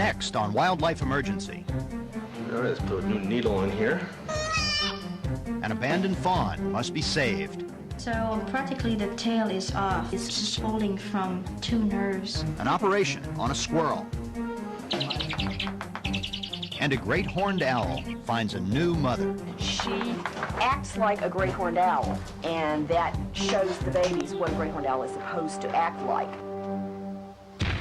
Next on Wildlife Emergency. All right, let's put a new needle in here. An abandoned fawn must be saved. So practically the tail is off. It's just holding from two nerves. An operation on a squirrel. And a great horned owl finds a new mother. She acts like a great horned owl, and that shows the babies what a great horned owl is supposed to act like.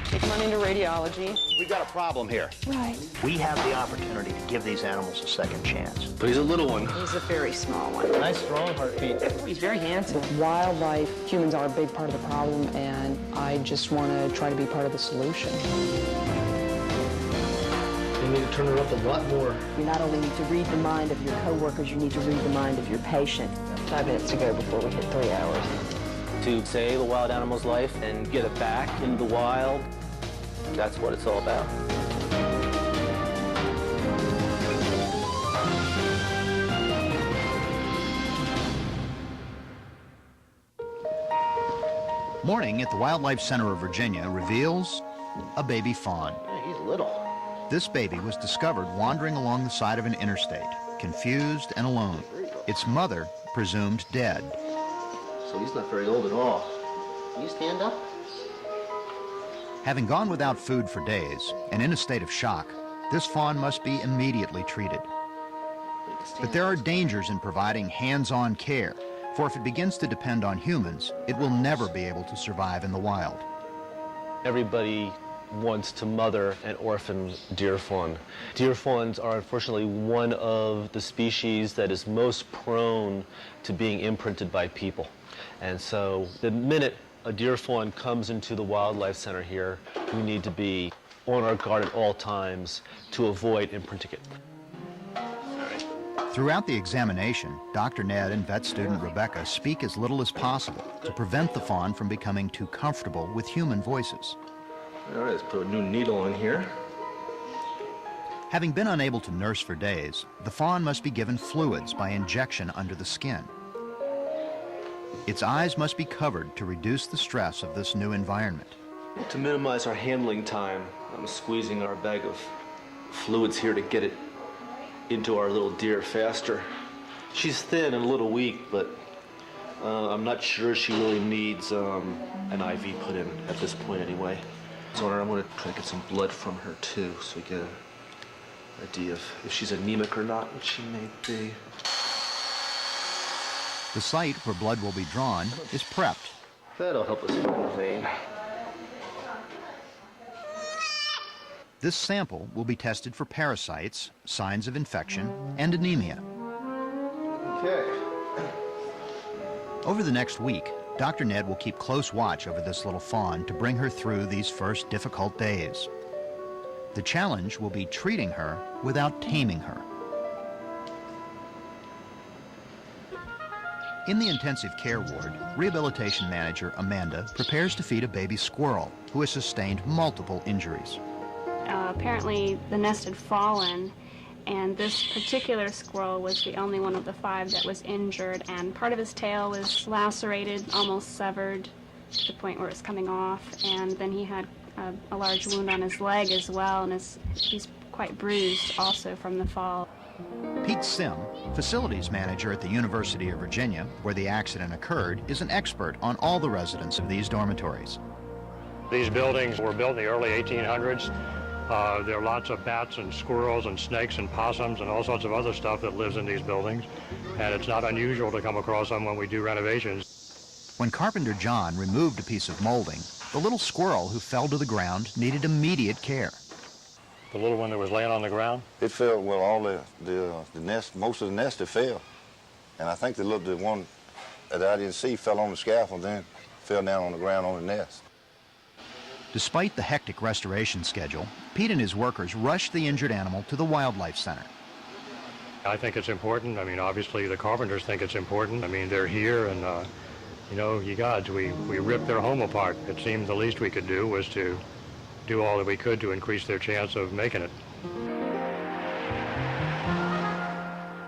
Take them on into radiology. We've got a problem here. Right. We have the opportunity to give these animals a second chance. But he's a little one. He's a very small one. Nice, strong heartbeat. He's very handsome. Wildlife, humans are a big part of the problem, and I just want to try to be part of the solution. You need to turn her up a lot more. You not only need to read the mind of your coworkers, you need to read the mind of your patient. 5 minutes to go before we hit 3 hours. To save a wild animal's life and get it back into the wild, that's what it's all about. Morning at the Wildlife Center of Virginia reveals a baby fawn. Yeah, he's little. This baby was discovered wandering along the side of an interstate, confused and alone. Its mother presumed dead. So he's not very old at all. Can you stand up? Having gone without food for days and in a state of shock, this fawn must be immediately treated. But there are dangers in providing hands-on care, for if it begins to depend on humans, it will never be able to survive in the wild. Everybody wants to mother an orphan deer fawn. Deer fawns are unfortunately one of the species that is most prone to being imprinted by people. And so the minute a deer fawn comes into the Wildlife Center here, we need to be on our guard at all times to avoid imprinting it. Throughout the examination, Dr. Ned and vet student Rebecca speak as little as possible to prevent the fawn from becoming too comfortable with human voices. All right, let's put a new needle in here. Having been unable to nurse for days, the fawn must be given fluids by injection under the skin. Its eyes must be covered to reduce the stress of this new environment. To minimize our handling time, I'm squeezing our bag of fluids here to get it into our little deer faster. She's thin and a little weak, but I'm not sure she really needs an IV put in at this point anyway. So I'm going to try to get some blood from her too, so we get an idea of if she's anemic or not, which she may be. The site where blood will be drawn is prepped. That'll help us find the vein. This sample will be tested for parasites, signs of infection, and anemia. Okay. Over the next week, Dr. Ned will keep close watch over this little fawn to bring her through these first difficult days. The challenge will be treating her without taming her. In the intensive care ward, rehabilitation manager Amanda prepares to feed a baby squirrel who has sustained multiple injuries. Apparently the nest had fallen, and this particular squirrel was the only one of the 5 that was injured, and part of his tail was lacerated, almost severed to the point where it's coming off, and then he had a large wound on his leg as well, and he's quite bruised also from the fall. Pete Sim, facilities manager at the University of Virginia, where the accident occurred, is an expert on all the residents of these dormitories. These buildings were built in the early 1800s. There are lots of bats and squirrels and snakes and possums and all sorts of other stuff that lives in these buildings, and it's not unusual to come across them when we do renovations. When Carpenter John removed a piece of molding, the little squirrel who fell to the ground needed immediate care. The little one that was laying on the ground? It fell, well, all the nest, most of the nest it fell. And I think the one that I didn't see fell on the scaffold, then fell down on the ground on the nest. Despite the hectic restoration schedule, Pete and his workers rushed the injured animal to the Wildlife Center. I think it's important. I mean, obviously the Carpenters think it's important. I mean, they're here, and you know, you gods, we ripped their home apart. It seemed the least we could do was to do all that we could to increase their chance of making it.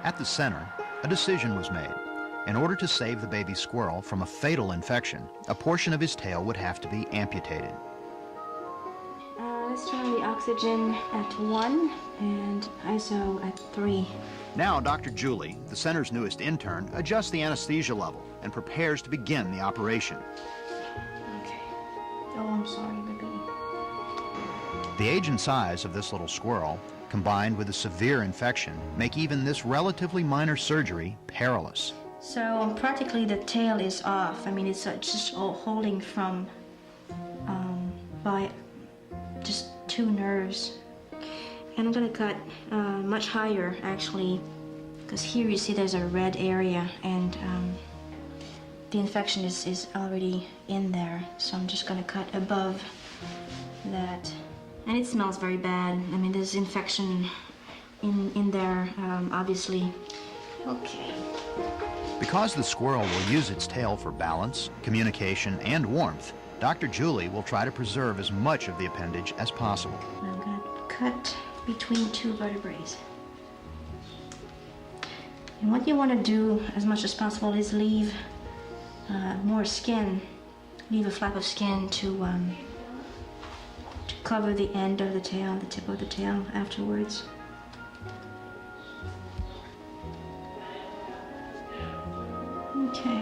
At the center, a decision was made. In order to save the baby squirrel from a fatal infection, a portion of his tail would have to be amputated. let's turn the oxygen at 1 and ISO at 3. Now, Dr. Julie, the center's newest intern, adjusts the anesthesia level and prepares to begin the operation. Okay. Oh, I'm sorry, baby. The age and size of this little squirrel, combined with a severe infection, make even this relatively minor surgery perilous. So practically the tail is off. I mean, it's just all holding from by just 2 nerves. And I'm gonna cut much higher, actually, because here you see there's a red area, and the infection is already in there. So I'm just gonna cut above that. And it smells very bad. I mean, there's infection in there, obviously. Okay. Because the squirrel will use its tail for balance, communication, and warmth, Dr. Julie will try to preserve as much of the appendage as possible. I'm gonna cut between 2 vertebrae. And what you want to do as much as possible is leave more skin, leave a flap of skin to cover the end of the tail, the tip of the tail afterwards. Okay.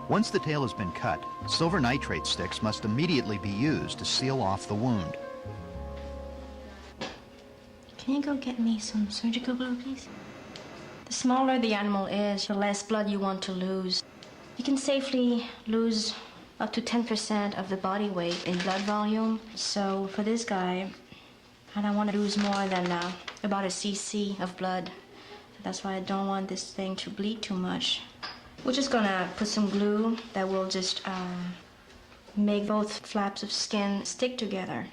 Once the tail has been cut, silver nitrate sticks must immediately be used to seal off the wound. Can you go get me some surgical glue, please? The smaller the animal is, the less blood you want to lose. You can safely lose up to 10% of the body weight in blood volume. So for this guy, I don't want to lose more than about a cc of blood. That's why I don't want this thing to bleed too much. We're just gonna put some glue that will just make both flaps of skin stick together.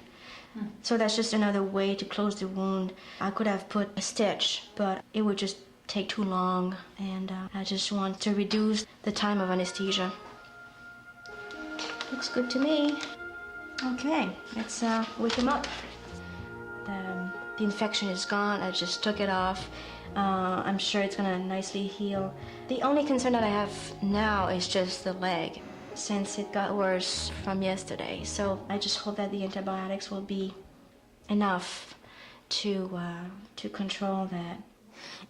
So that's just another way to close the wound. I could have put a stitch, but it would just take too long, and I just want to reduce the time of anesthesia. Looks good to me. Okay, let's wake him up. The infection is gone. I just took it off. I'm sure it's gonna nicely heal. The only concern that I have now is just the leg, since it got worse from yesterday. So I just hope that the antibiotics will be enough to control that.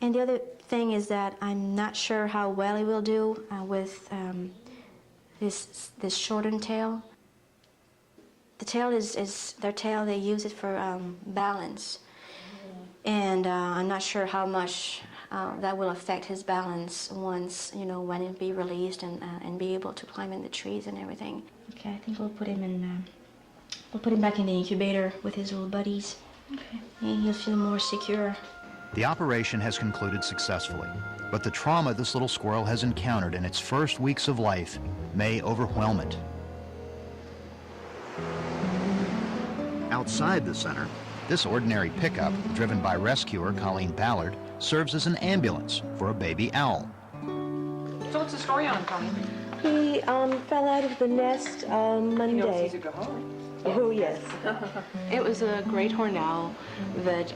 And the other thing is that I'm not sure how well it will do with this shortened tail. The tail is their tail. They use it for balance, and I'm not sure how much that will affect his balance once, when it be released and be able to climb in the trees and everything. Okay, I think we'll put him in. We'll put him back in the incubator with his little buddies. Okay. And he'll feel more secure. The operation has concluded successfully, but the trauma this little squirrel has encountered in its first weeks of life may overwhelm it. Outside the center, this ordinary pickup, driven by rescuer Colleen Ballard, serves as an ambulance for a baby owl. So what's the story on him, Colleen? He fell out of the nest Monday. He knows he's a go home. Oh, yes. It was a great horned owl that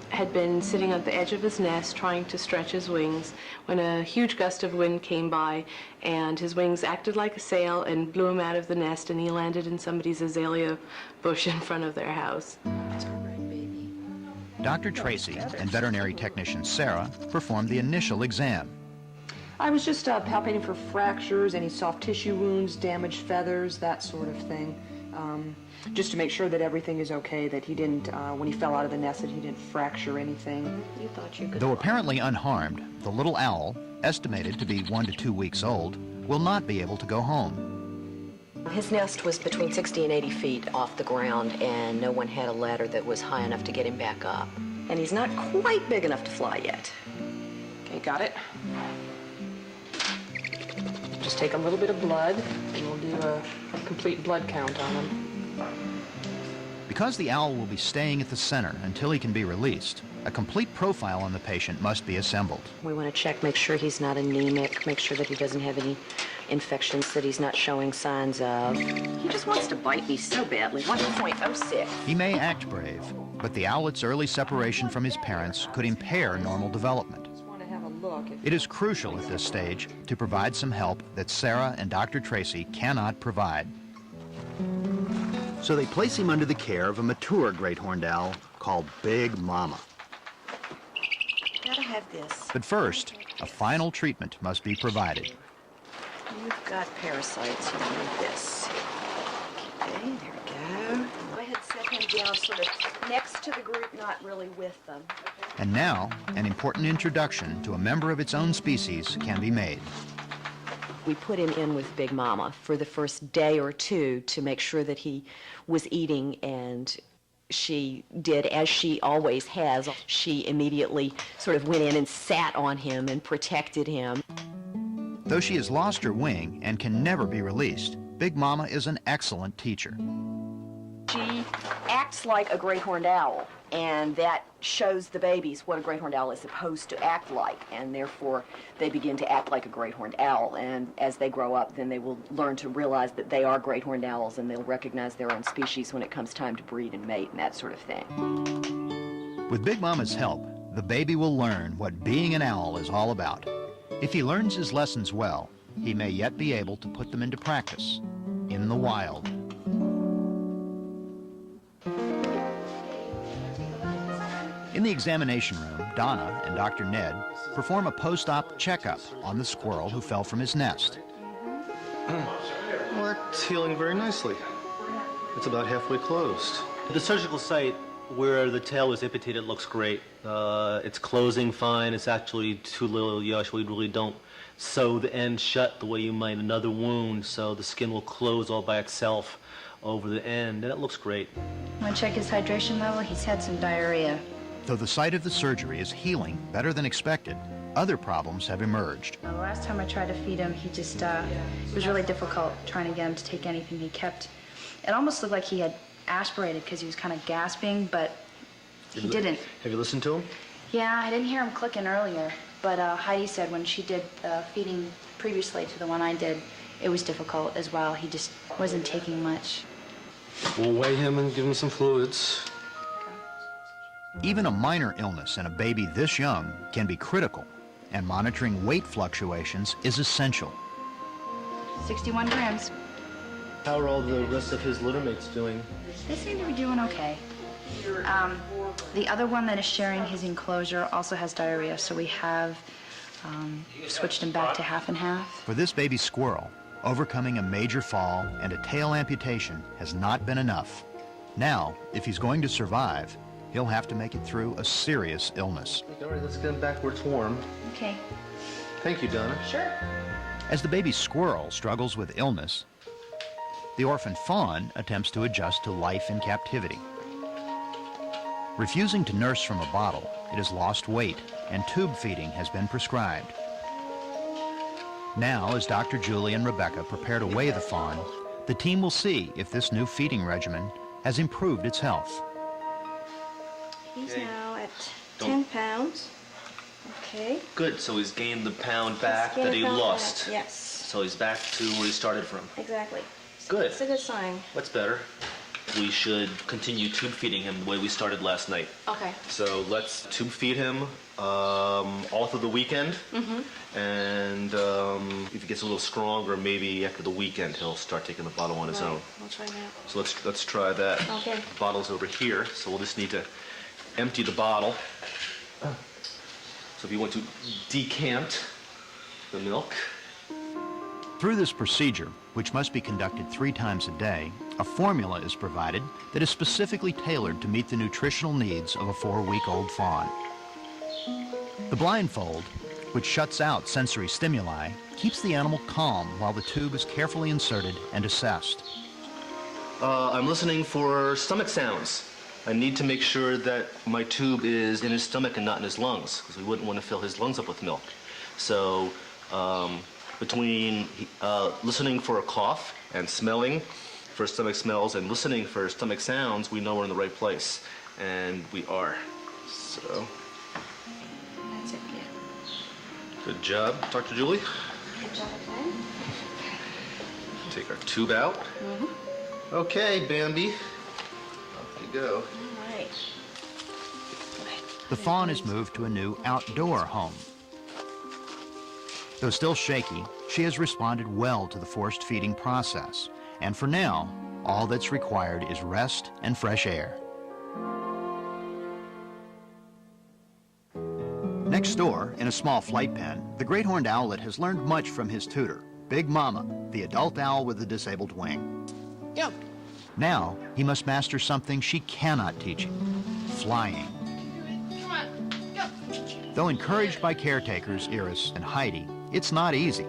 had been sitting at the edge of his nest trying to stretch his wings when a huge gust of wind came by, and his wings acted like a sail and blew him out of the nest, and he landed in somebody's azalea bush in front of their house. Dr. Tracy and veterinary technician Sarah performed the initial exam. I was just palpating for fractures, any soft tissue wounds, damaged feathers, that sort of thing. Just to make sure that everything is okay, that he didn't, when he fell out of the nest, that he didn't fracture anything. You thought you could. Though apparently unharmed, the little owl, estimated to be 1 to 2 weeks old, will not be able to go home. His nest was between 60 and 80 feet off the ground, and no one had a ladder that was high enough to get him back up. And he's not quite big enough to fly yet. Okay, got it. Just take a little bit of blood, and we'll do a complete blood count on him. Because the owl will be staying at the center until he can be released, a complete profile on the patient must be assembled. We want to check, make sure he's not anemic, make sure that he doesn't have any infections that he's not showing signs of. He just wants to bite me so badly. 1.06. He may act brave, but the owlet's early separation from his parents could impair normal development. It is crucial at this stage to provide some help that Sarah and Dr. Tracy cannot provide. So they place him under the care of a mature great horned owl called Big Mama. Gotta have this. But first, a final treatment must be provided. You've got parasites. You need this. Okay, there we go. Go ahead and set him down sort of next to the group, not really with them. And now, an important introduction to a member of its own species can be made. We put him in with Big Mama for the first day or two to make sure that he was eating, and she did as she always has. She immediately sort of went in and sat on him and protected him. Though she has lost her wing and can never be released, Big Mama is an excellent teacher. She acts like a great horned owl, and that shows the babies what a great horned owl is supposed to act like, and therefore they begin to act like a great horned owl. And as they grow up, then they will learn to realize that they are great horned owls, and they'll recognize their own species when it comes time to breed and mate and that sort of thing. With Big Mama's help, the baby will learn what being an owl is all about. If he learns his lessons well, he may yet be able to put them into practice in the wild. In the examination room, Donna and Dr. Ned perform a post-op checkup on the squirrel who fell from his nest. Well, it's healing very nicely. It's about halfway closed. The surgical site where the tail was amputated looks great. It's closing fine. It's actually too little. You actually really don't sew the end shut the way you might another wound, so the skin will close all by itself over the end, and it looks great. Want to check his hydration level? He's had some diarrhea. Though the site of the surgery is healing better than expected, other problems have emerged. The last time I tried to feed him, he just, it was really difficult trying to get him to take anything he kept. It almost looked like he had aspirated because he was kind of gasping, but he didn't. Have you listened to him? Yeah, I didn't hear him clicking earlier, but Heidi said when she did feeding previously to the one I did, it was difficult as well. He just wasn't taking much. We'll weigh him and give him some fluids. Even a minor illness in a baby this young can be critical, and monitoring weight fluctuations is essential. 61 grams. How are all the rest of his littermates doing? They seem to be doing okay. The other one that is sharing his enclosure also has diarrhea, so we have switched him back to half and half. For this baby squirrel, overcoming a major fall and a tail amputation has not been enough. Now, if he's going to survive, he'll have to make it through a serious illness. All right, let's get him back where it's warm. Okay. Thank you, Donna. Sure. As the baby squirrel struggles with illness, the orphan fawn attempts to adjust to life in captivity. Refusing to nurse from a bottle, it has lost weight, and tube feeding has been prescribed. Now, as Dr. Julie and Rebecca prepare to weigh the fawn, the team will see if this new feeding regimen has improved its health. He's now at 10 pounds. Okay. Good, so he's gained the pound back that he lost. Yes. So he's back to where he started from. Exactly. Good. It's a good sign. What's better? We should continue tube feeding him the way we started last night. Okay. So let's tube feed him all through the weekend. And if he gets a little stronger, maybe after the weekend he'll start taking the bottle on his own. I'll try that. So let's try that. Okay. The bottle's over here, so we'll just need to empty the bottle. So if you want to decant the milk. Through this procedure, which must be conducted 3 times a day, a formula is provided that is specifically tailored to meet the nutritional needs of a 4-week-old fawn. The blindfold, which shuts out sensory stimuli, keeps the animal calm while the tube is carefully inserted and assessed. I'm listening for stomach sounds. I need to make sure that my tube is in his stomach and not in his lungs, because we wouldn't want to fill his lungs up with milk. So between listening for a cough and smelling for stomach smells and listening for stomach sounds, we know we're in the right place. And we are. So. That's it, yeah. Good job, Dr. Julie. Good job again. Take our tube out. Okay, Bambi. Off you go. All right. The fawn is moved to a new outdoor home. Though still shaky, she has responded well to the forced feeding process, and for now, All that's required is rest and fresh air. Next door, in a small flight pen, the great horned owlet has learned much from his tutor, Big Mama, the adult owl with the disabled wing. Go. Now, he must master something she cannot teach him, flying. Come on, go. Though encouraged by caretakers Iris and Heidi, it's not easy.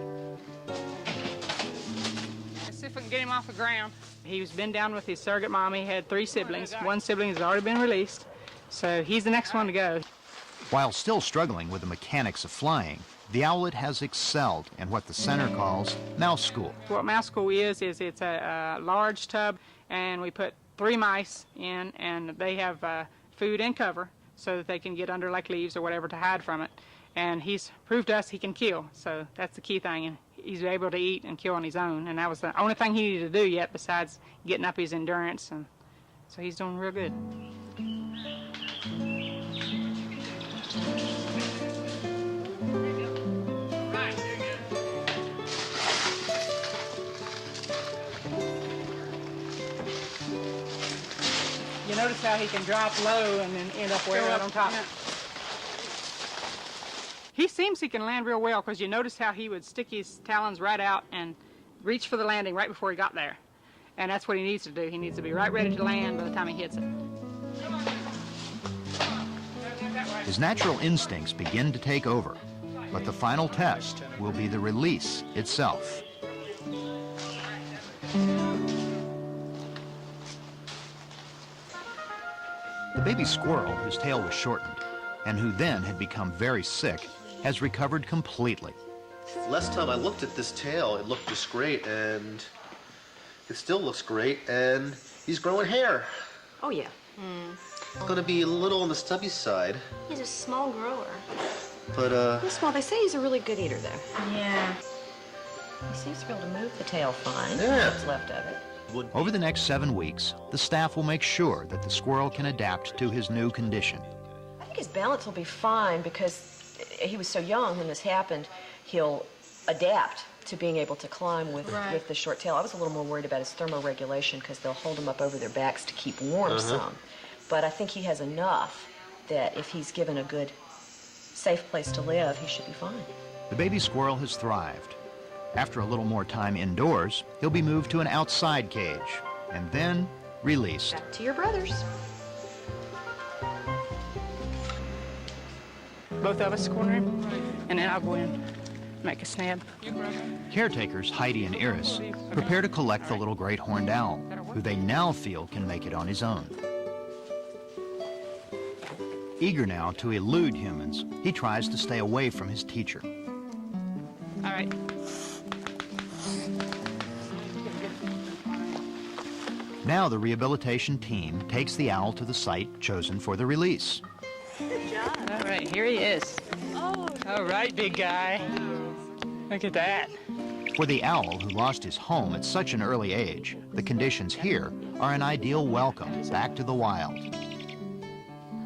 Let's see if we can get him off the ground. He was been down with his surrogate mom. He had 3 siblings. One sibling has already been released, so he's the next one to go. While still struggling with the mechanics of flying, the owlet has excelled in what the center calls mouse school. What mouse school is it's a large tub, and we put 3 mice in, and they have food and cover so that they can get under like leaves or whatever to hide from it. And he's proved to us he can kill, so that's the key thing. And he's able to eat and kill on his own, and that was the only thing he needed to do yet besides getting up his endurance, and so he's doing real good. You notice how he can drop low and then end up way out on top. He seems he can land real well, because you notice how he would stick his talons right out and reach for the landing right before he got there. And that's what he needs to do. He needs to be right ready to land by the time he hits it. His natural instincts begin to take over, but the final test will be the release itself. The baby squirrel, whose tail was shortened, and who then had become very sick, has recovered completely. Last time I looked at this tail, it looked just great, and it still looks great, and he's growing hair. Oh, yeah. It's gonna be a little on the stubby side, He's a small grower. but He's small. They say he's a really good eater, though. Yeah. He seems to be able to move the tail fine. Yeah. What's left of it. Over the next 7 weeks, the staff will make sure that the squirrel can adapt to his new condition. I think his balance will be fine because he was so young when this happened. He'll adapt to being able to climb with the short tail. I was a little more worried about his thermoregulation because they'll hold him up over their backs to keep warm some. But I think he has enough that if he's given a good, safe place to live, he should be fine. The baby squirrel has thrived. After a little more time indoors, he'll be moved to an outside cage and then released. Back to your brothers. Both of us corner him, and then I'll go in and make a snap. Caretakers Heidi and Iris prepare to collect the little great horned owl, who they now feel can make it on his own. Eager now to elude humans, he tries to stay away from his teacher. All right. Now the rehabilitation team takes the owl to the site chosen for the release. Good job. All right, here he is. Oh. All right, big guy. Look at that. For the owl who lost his home at such an early age, the conditions here are an ideal welcome back to the wild.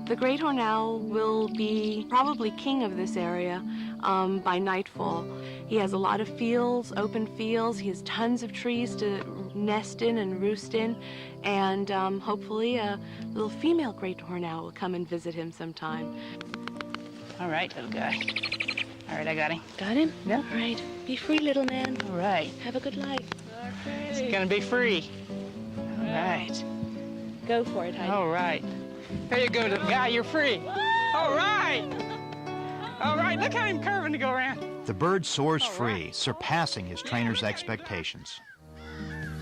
The great horned owl will be probably king of this area by nightfall. He has a lot of fields, open fields. He has tons of trees to nest in and roost in. And hopefully a little female great horned owl will come and visit him sometime. All right, little guy. All right, I got him. Got him? Yeah. All right. Be free, little man. All right. Have a good life. He's gonna be free. All right. Go for it, Heidi. All right. There you go, little guy. You're free. All right. All right. Look how him curving to go around. The bird soars free, surpassing his trainer's expectations.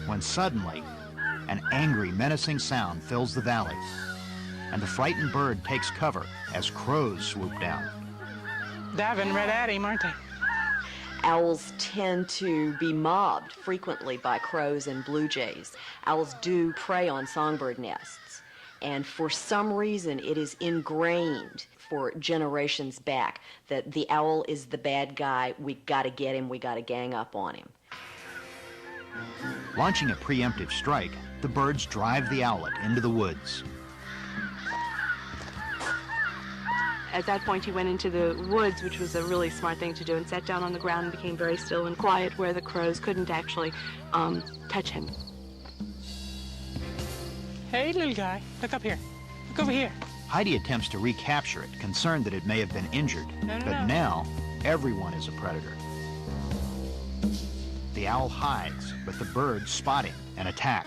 When suddenly, an angry, menacing sound fills the valley, and the frightened bird takes cover as crows swoop down. Diving right at him, aren't they? Owls tend to be mobbed frequently by crows and blue jays. Owls do prey on songbird nests, and for some reason it is ingrained for generations back that the owl is the bad guy. We gotta get him, we gotta gang up on him. Launching a preemptive strike, the birds drive the owlet into the woods. At that point, he went into the woods, which was a really smart thing to do, and sat down on the ground and became very still and quiet where the crows couldn't actually touch him. Hey, little guy, look up here. Look over here. Heidi attempts to recapture it, concerned that it may have been injured. But now, everyone is a predator. The owl hides, but the birds spot him and attack.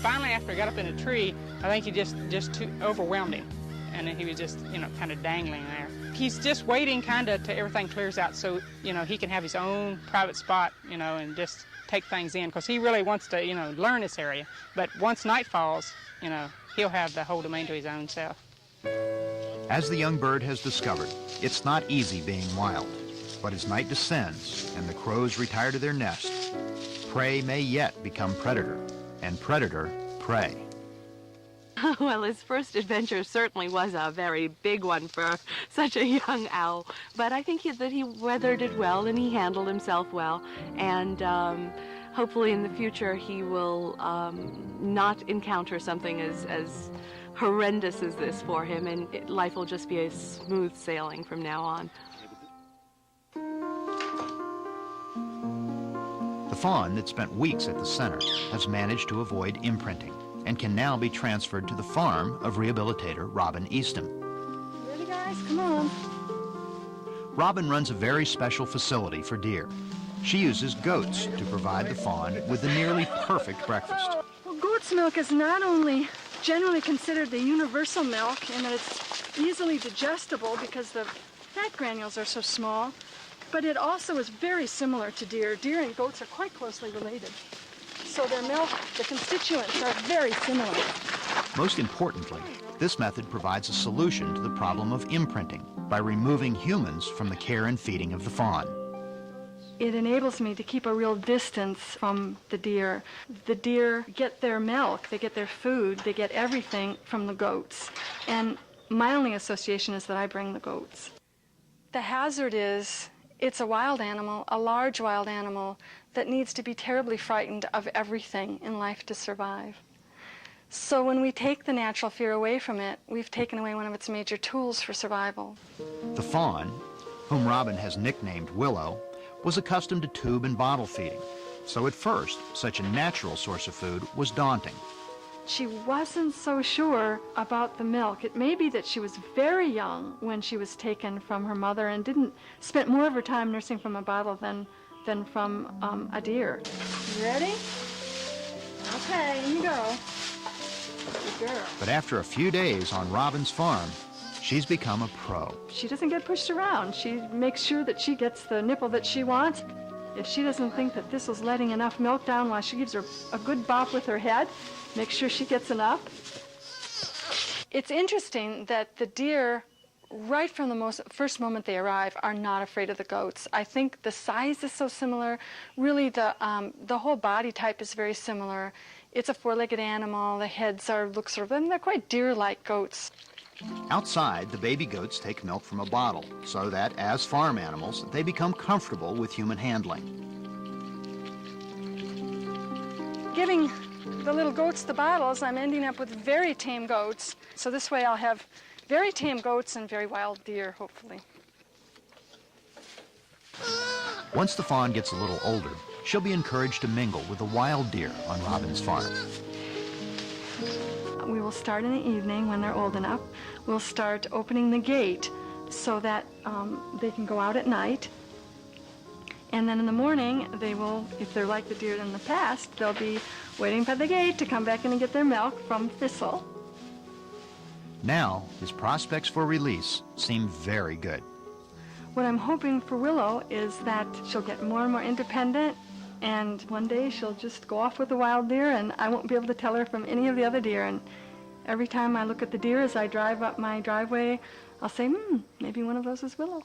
Finally, after he got up in a tree, I think he just too overwhelmed him. And he was just, kind of dangling there. He's just waiting kind of till everything clears out so, he can have his own private spot, and just take things in. Because he really wants to, learn this area. But once night falls, he'll have the whole domain to his own self. As the young bird has discovered, it's not easy being wild. But as night descends and the crows retire to their nest, prey may yet become predator, and predator prey. Well, his first adventure certainly was a very big one for such a young owl, but I think that he weathered it well and he handled himself well, and hopefully in the future he will not encounter something as horrendous as this for him, and life will just be a smooth sailing from now on. The fawn that spent weeks at the center has managed to avoid imprinting and can now be transferred to the farm of rehabilitator Robin Eastham. Ready, guys? Come on. Robin runs a very special facility for deer. She uses goats to provide the fawn with the nearly perfect breakfast. Well, goat's milk is not only generally considered the universal milk in that it's easily digestible because the fat granules are so small, but it also is very similar to deer. Deer and goats are quite closely related. So their milk, the constituents are very similar. Most importantly, this method provides a solution to the problem of imprinting by removing humans from the care and feeding of the fawn. It enables me to keep a real distance from the deer. The deer get their milk, they get their food, they get everything from the goats. And my only association is that I bring the goats. The hazard is, it's a wild animal, a large wild animal, that needs to be terribly frightened of everything in life to survive. So when we take the natural fear away from it, we've taken away one of its major tools for survival. The fawn, whom Robin has nicknamed Willow, was accustomed to tube and bottle feeding. So at first, such a natural source of food was daunting. She wasn't so sure about the milk. It may be that she was very young when she was taken from her mother and spent more of her time nursing from a bottle than from a deer. You ready? Okay, here you go. Good girl. But after a few days on Robin's farm, she's become a pro. She doesn't get pushed around. She makes sure that she gets the nipple that she wants. If she doesn't think that this is letting enough milk down, while she gives her a good bop with her head, make sure she gets enough. It's interesting that the deer, right from the first moment they arrive, are not afraid of the goats. I think the size is so similar. Really, the whole body type is very similar. It's a four-legged animal. The heads look sort of, and they're quite deer-like goats. Outside, the baby goats take milk from a bottle, so that, as farm animals, they become comfortable with human handling. Giving the little goats the bottles, I'm ending up with very tame goats. So this way I'll have very tame goats and very wild deer, hopefully. Once the fawn gets a little older, she'll be encouraged to mingle with the wild deer on Robin's farm. We will start in the evening when they're old enough. We'll start opening the gate so that they can go out at night. And then in the morning, they will, if they're like the deer in the past, they'll be waiting by the gate to come back in and get their milk from Thistle. Now, his prospects for release seem very good. What I'm hoping for Willow is that she'll get more and more independent, and one day she'll just go off with the wild deer, and I won't be able to tell her from any of the other deer. And every time I look at the deer as I drive up my driveway, I'll say, maybe one of those is Willow.